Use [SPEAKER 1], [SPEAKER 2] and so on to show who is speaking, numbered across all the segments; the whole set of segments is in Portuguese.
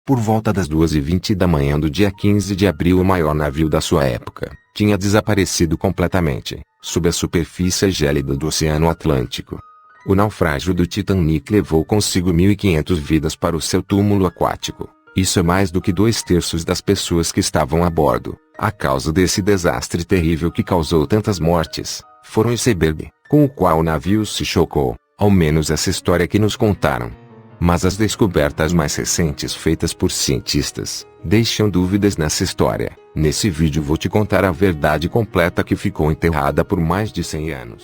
[SPEAKER 1] Por volta das 2h20 da manhã do dia 15 de abril, o maior navio da sua época tinha desaparecido completamente, sob a superfície gélida do Oceano Atlântico. O naufrágio do Titanic levou consigo 1.500 vidas para o seu túmulo aquático. Isso é mais do que 2/3 das pessoas que estavam a bordo. A causa desse desastre terrível que causou tantas mortes foi o iceberg, com o qual o navio se chocou, ao menos essa história que nos contaram. Mas as descobertas mais recentes feitas por cientistas deixam dúvidas nessa história. Nesse vídeo vou te contar a verdade completa que ficou enterrada por mais de 100 anos.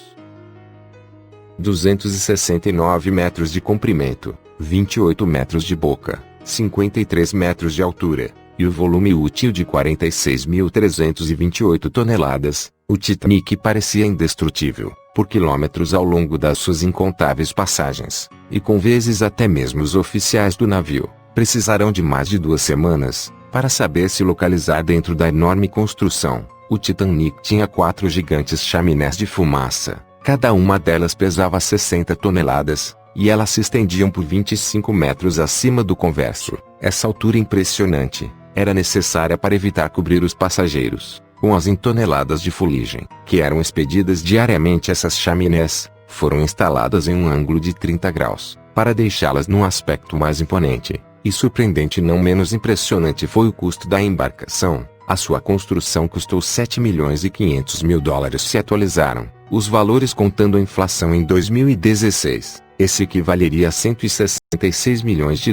[SPEAKER 1] 269 metros de comprimento, 28 metros de boca, 53 metros de altura, e o volume útil de 46.328 toneladas, o Titanic parecia indestrutível, por quilômetros ao longo das suas incontáveis passagens, e com vezes até mesmo os oficiais do navio precisarão de mais de 2 semanas para saber se localizar dentro da enorme construção. O Titanic tinha 4 gigantes chaminés de fumaça, cada uma delas pesava 60 toneladas, e elas se estendiam por 25 metros acima do convés. Essa altura impressionante era necessária para evitar cobrir os passageiros com as toneladas de fuligem que eram expedidas diariamente. Essas chaminés foram instaladas em um ângulo de 30 graus, para deixá-las num aspecto mais imponente. E surpreendente e não menos impressionante foi o custo da embarcação. A sua construção custou $7.500.000. Se atualizaram os valores contando a inflação em 2016, esse equivaleria a $166 milhões,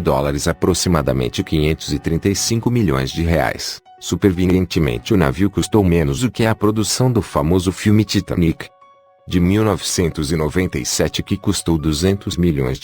[SPEAKER 1] aproximadamente R$535 milhões. Supervientemente, o navio custou menos do que a produção do famoso filme Titanic, de 1997, que custou $200 milhões.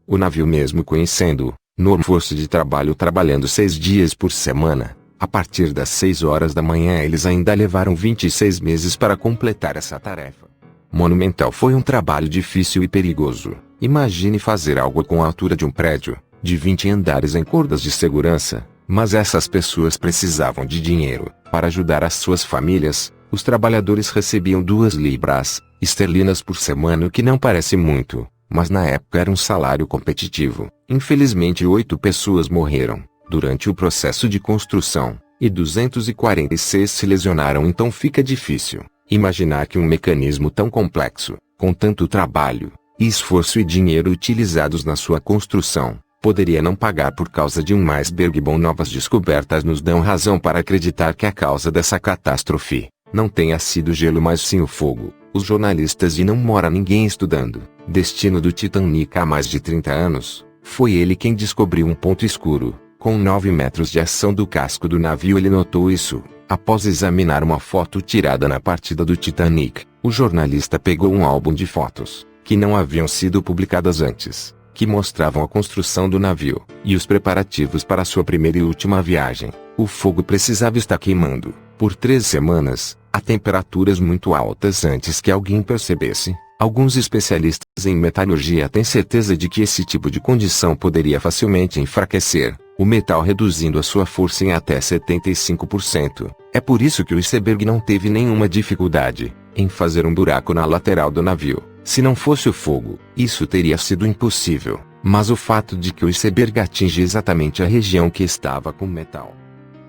[SPEAKER 1] O navio, mesmo conhecendo no força de trabalho, trabalhando 6 dias por semana, a partir das 6 horas da manhã, eles ainda levaram 26 meses para completar essa tarefa monumental. Foi um trabalho difícil e perigoso. Imagine fazer algo com a altura de um prédio de 20 andares em cordas de segurança. Mas essas pessoas precisavam de dinheiro para ajudar as suas famílias. Os trabalhadores recebiam 2 libras esterlinas por semana, o que não parece muito, mas na época era um salário competitivo. Infelizmente, 8 pessoas morreram durante o processo de construção, e 246 se lesionaram. Então fica difícil imaginar que um mecanismo tão complexo, com tanto trabalho, esforço e dinheiro utilizados na sua construção, poderia não pagar por causa de um iceberg. Bom, novas descobertas nos dão razão para acreditar que a causa dessa catástrofe não tenha sido o gelo, mas sim o fogo. Os jornalistas, e não mora ninguém estudando destino do Titanic há mais de 30 anos, foi ele quem descobriu um ponto escuro, com 9 metros de ação do casco do navio. Ele notou isso após examinar uma foto tirada na partida do Titanic. O jornalista pegou um álbum de fotos que não haviam sido publicadas antes, que mostravam a construção do navio e os preparativos para sua primeira e última viagem. O fogo precisava estar queimando por 3 semanas, a temperaturas muito altas, antes que alguém percebesse. Alguns especialistas em metalurgia têm certeza de que esse tipo de condição poderia facilmente enfraquecer o metal, reduzindo a sua força em até 75%. É por isso que o iceberg não teve nenhuma dificuldade em fazer um buraco na lateral do navio. Se não fosse o fogo, isso teria sido impossível. Mas o fato de que o iceberg atinge exatamente a região que estava com metal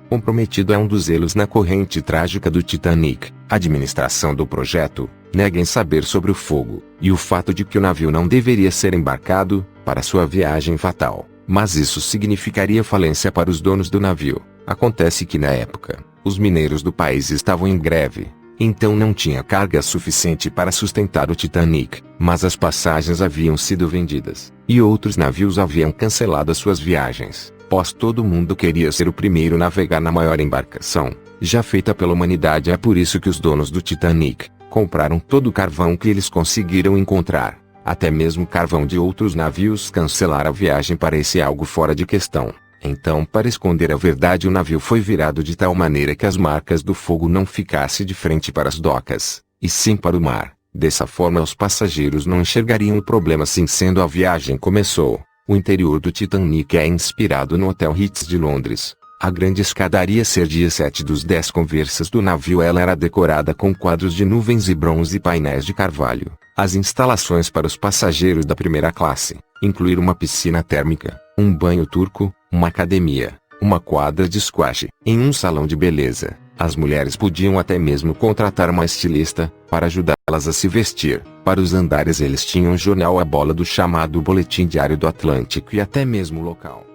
[SPEAKER 1] comprometido é um dos elos na corrente trágica do Titanic. A administração do projeto nega em saber sobre o fogo e o fato de que o navio não deveria ser embarcado para sua viagem fatal. Mas isso significaria falência para os donos do navio. Acontece que na época, os mineiros do país estavam em greve, então não tinha carga suficiente para sustentar o Titanic. Mas as passagens haviam sido vendidas, e outros navios haviam cancelado as suas viagens, pois todo mundo queria ser o primeiro a navegar na maior embarcação já feita pela humanidade. É por isso que os donos do Titanic compraram todo o carvão que eles conseguiram encontrar. Até mesmo carvão de outros navios. Cancelar a viagem parecia algo fora de questão. Então, para esconder a verdade, o navio foi virado de tal maneira que as marcas do fogo não ficassem de frente para as docas, e sim para o mar. Dessa forma, os passageiros não enxergariam o problema. Assim sendo, a viagem começou. O interior do Titanic é inspirado no Hotel Ritz de Londres. A grande escadaria servia 7 dos 10 conversas do navio. Ela era decorada com quadros de nuvens e bronze e painéis de carvalho. As instalações para os passageiros da primeira classe incluíram uma piscina térmica, um banho turco, uma academia, uma quadra de squash, em um salão de beleza. As mulheres podiam até mesmo contratar uma estilista, para ajudá-las a se vestir. Para os andares eles tinham um jornal A Bola do chamado Boletim Diário do Atlântico e até mesmo local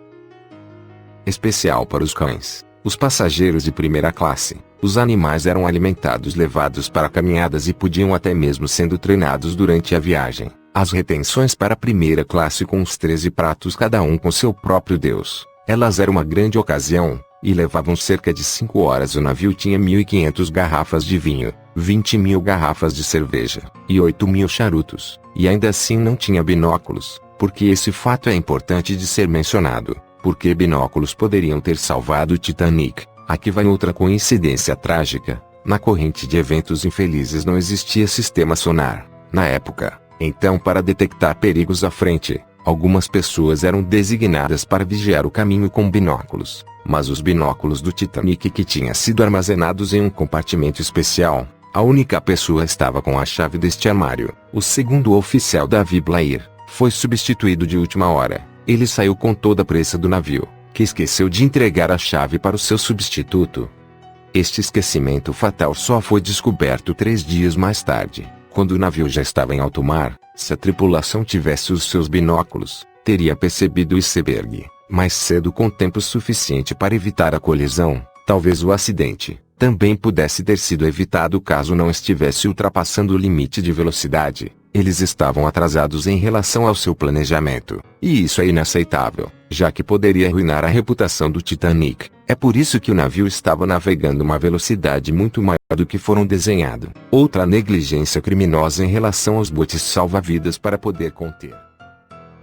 [SPEAKER 1] especial para os cães. Os passageiros de primeira classe, os animais eram alimentados, levados para caminhadas e podiam até mesmo sendo treinados durante a viagem. As retenções para a primeira classe com os 13 pratos cada um com seu próprio Deus. Elas eram uma grande ocasião, e levavam cerca de 5 horas. O navio tinha 1.500 garrafas de vinho, 20.000 garrafas de cerveja, e 8.000 charutos, e ainda assim não tinha binóculos, porque esse fato é importante de ser mencionado, porque binóculos poderiam ter salvado o Titanic. Aqui vai outra coincidência trágica, na corrente de eventos infelizes não existia sistema sonar, na época. Então, para detectar perigos à frente, algumas pessoas eram designadas para vigiar o caminho com binóculos, mas os binóculos do Titanic que tinham sido armazenados em um compartimento especial, a única pessoa estava com a chave deste armário. O segundo oficial, Davi Blair, foi substituído de última hora. Ele saiu com toda a pressa do navio, que esqueceu de entregar a chave para o seu substituto. Este esquecimento fatal só foi descoberto 3 dias mais tarde, quando o navio já estava em alto mar. Se a tripulação tivesse os seus binóculos, teria percebido o iceberg mais cedo com tempo suficiente para evitar a colisão. Talvez o acidente também pudesse ter sido evitado caso não estivesse ultrapassando o limite de velocidade. Eles estavam atrasados em relação ao seu planejamento, e isso é inaceitável, já que poderia arruinar a reputação do Titanic. É por isso que o navio estava navegando uma velocidade muito maior do que foram desenhado. Outra negligência criminosa em relação aos botes salva-vidas para poder conter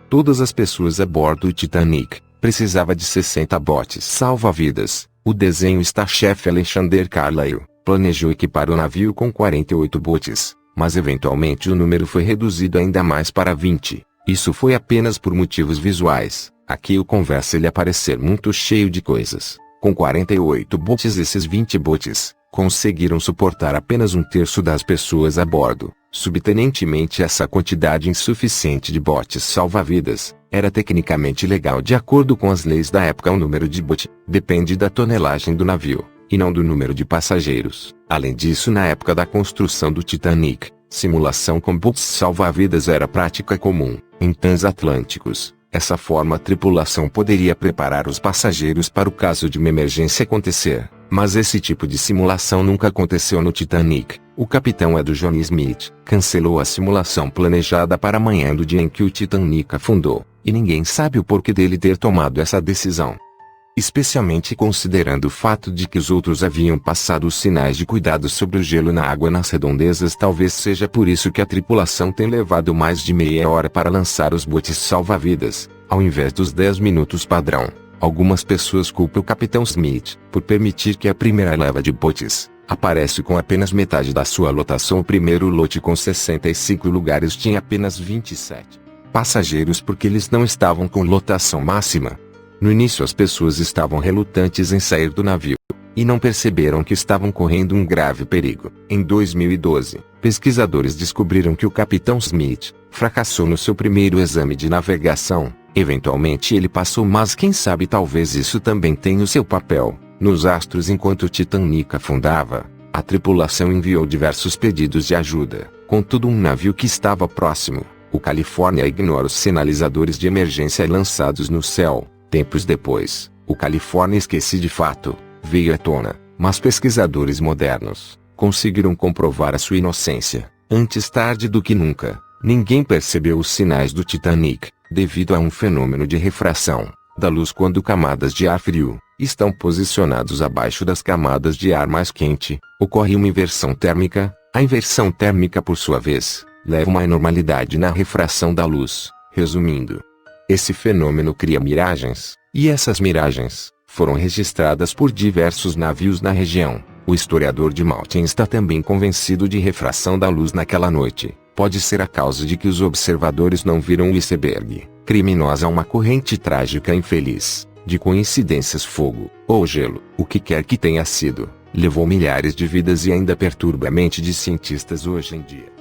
[SPEAKER 1] todas as pessoas a bordo do Titanic. Precisava de 60 botes salva-vidas. O desenho-chefe Alexander Carlyle planejou equipar o navio com 48 botes, mas eventualmente o número foi reduzido ainda mais para 20. Isso foi apenas por motivos visuais. Aqui o conversa ele aparecer muito cheio de coisas. Com 48 botes, esses 20 botes conseguiram suportar apenas 1/3 das pessoas a bordo. Subtenentemente, essa quantidade insuficiente de botes salva-vidas era tecnicamente legal de acordo com as leis da época. O número de bote depende da tonelagem do navio, e não do número de passageiros. Além disso, na época da construção do Titanic, simulação com botes salva-vidas era prática comum. Em transatlânticos, essa forma a tripulação poderia preparar os passageiros para o caso de uma emergência acontecer. Mas esse tipo de simulação nunca aconteceu no Titanic. O capitão John Smith cancelou a simulação planejada para a manhã do dia em que o Titanic afundou, e ninguém sabe o porquê dele ter tomado essa decisão. Especialmente considerando o fato de que os outros haviam passado os sinais de cuidado sobre o gelo na água nas redondezas. Talvez seja por isso que a tripulação tem levado mais de meia hora para lançar os botes salva-vidas, ao invés dos 10 minutos padrão. Algumas pessoas culpam o capitão Smith por permitir que a primeira leva de botes aparece com apenas metade da sua lotação. O primeiro lote com 65 lugares tinha apenas 27 passageiros porque eles não estavam com lotação máxima. No início as pessoas estavam relutantes em sair do navio, e não perceberam que estavam correndo um grave perigo. Em 2012, pesquisadores descobriram que o capitão Smith fracassou no seu primeiro exame de navegação. Eventualmente ele passou, mas quem sabe talvez isso também tenha o seu papel. Nos astros enquanto o Titanic afundava, a tripulação enviou diversos pedidos de ajuda. Contudo, um navio que estava próximo, o California, ignora os sinalizadores de emergência lançados no céu. Tempos depois, o California, esqueci de fato, veio à tona, mas pesquisadores modernos conseguiram comprovar a sua inocência. Antes tarde do que nunca, ninguém percebeu os sinais do Titanic, devido a um fenômeno de refração da luz quando camadas de ar frio estão posicionados abaixo das camadas de ar mais quente. Ocorre uma inversão térmica. A inversão térmica, por sua vez, leva uma anormalidade na refração da luz. Resumindo, esse fenômeno cria miragens, e essas miragens foram registradas por diversos navios na região. O historiador de Maltin está também convencido de refração da luz naquela noite. Pode ser a causa de que os observadores não viram o iceberg. Criminosa, uma corrente trágica infeliz, de coincidências, fogo, ou gelo, o que quer que tenha sido, levou milhares de vidas e ainda perturba a mente de cientistas hoje em dia.